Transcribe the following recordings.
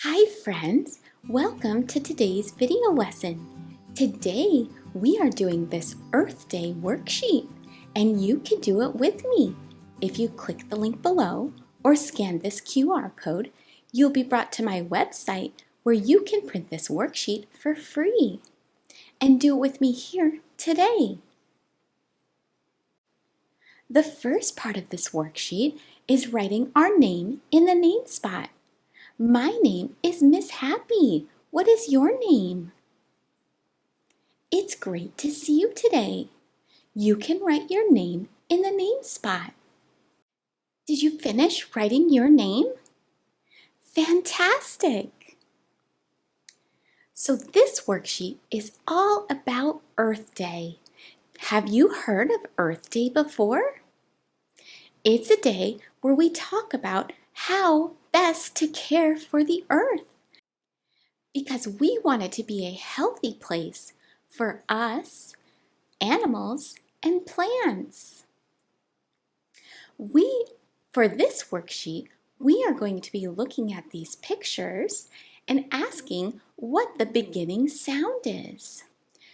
Hi friends, welcome to today's video lesson. Today we are doing this Earth Day worksheet and you can do it with me. If you click the link below or scan this QR code, you'll be brought to my website where you can print this worksheet for free and do it with me here today. The first part of this worksheet is writing our name in the name spot. My name is Miss Happy. What is your name? It's great to see you today. You can write your name in the name spot. Did you finish writing your name? Fantastic! So this worksheet is all about Earth Day. Have you heard of Earth Day before? It's a day where we talk about how best to care for the earth, because we want it to be a healthy place for us, animals, and plants. For this worksheet, we are going to be looking at these pictures and asking what the beginning sound is.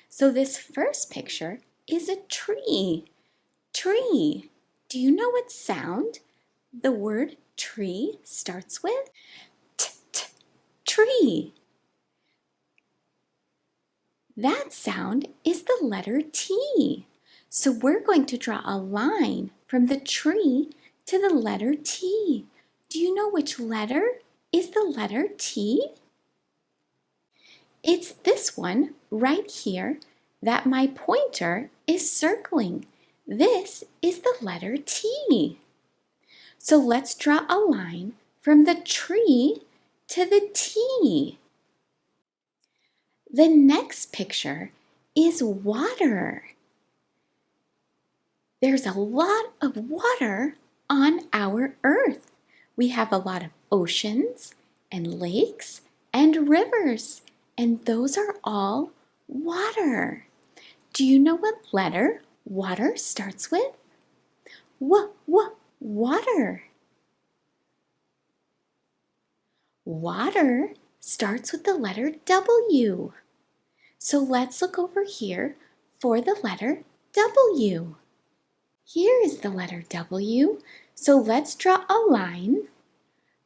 So this first picture is a tree. Tree. Do you know what sound the word tree starts with? T-t, tree. That sound is the letter T. So we're going to draw a line from the tree to the letter T. Do you know which letter is the letter T? It's this one right here that my pointer is circling. This is the letter T. So let's draw a line from the tree to the T. The next picture is water. There's a lot of water on our earth. We have a lot of oceans and lakes and rivers, and those are all water. Do you know what letter water starts with? Water. Water starts with the letter W. So let's look over here for the letter W. Here is the letter W, so let's draw a line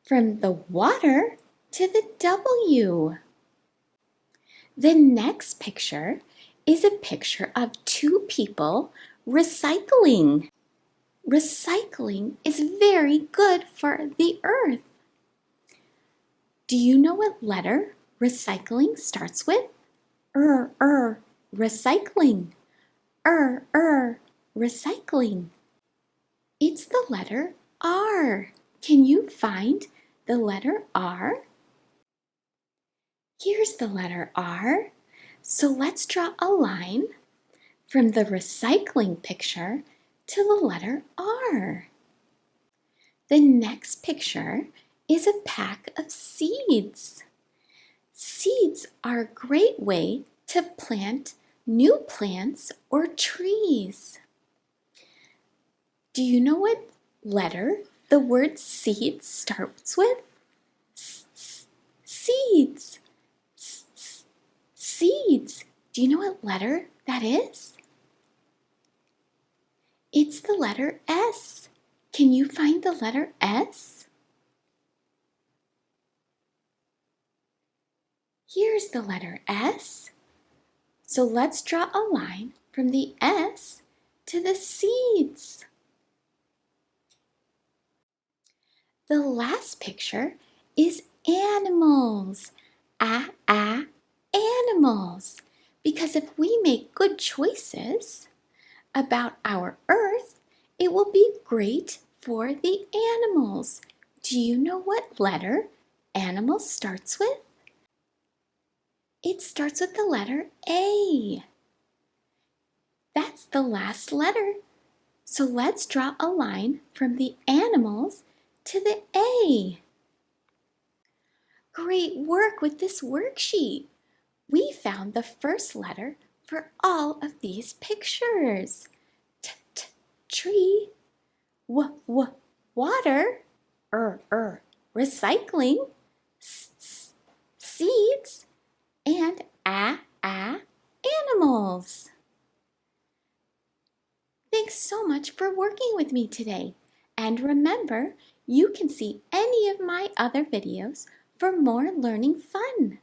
from the water to the W. The next picture is a picture of two people recycling. Recycling is very good for the earth. Do you know what letter recycling starts with? Recycling. Recycling. It's the letter R. Can you find the letter R? Here's the letter R. So let's draw a line from the recycling picture to the letter R. The next picture is a pack of seeds. Seeds are a great way to plant new plants or trees. Do you know what letter the word seeds starts with? Seeds. Seeds. Do you know what letter that is? It's the letter S. Can you find the letter S? Here's the letter S. So let's draw a line from the S to the seeds. The last picture is animals. Animals. Because if we make good choices about our earth, it will be great for the animals. Do you know what letter animal starts with? It starts with the letter A. That's the last letter. So let's draw a line from the animals to the A. Great work with this worksheet. We found the first letter for all of these pictures. Tree. Water. Recycling. Thanks so much for working with me today. And remember, you can see any of my other videos for more learning fun.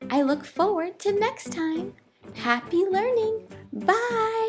I look forward to next time. Happy learning! Bye!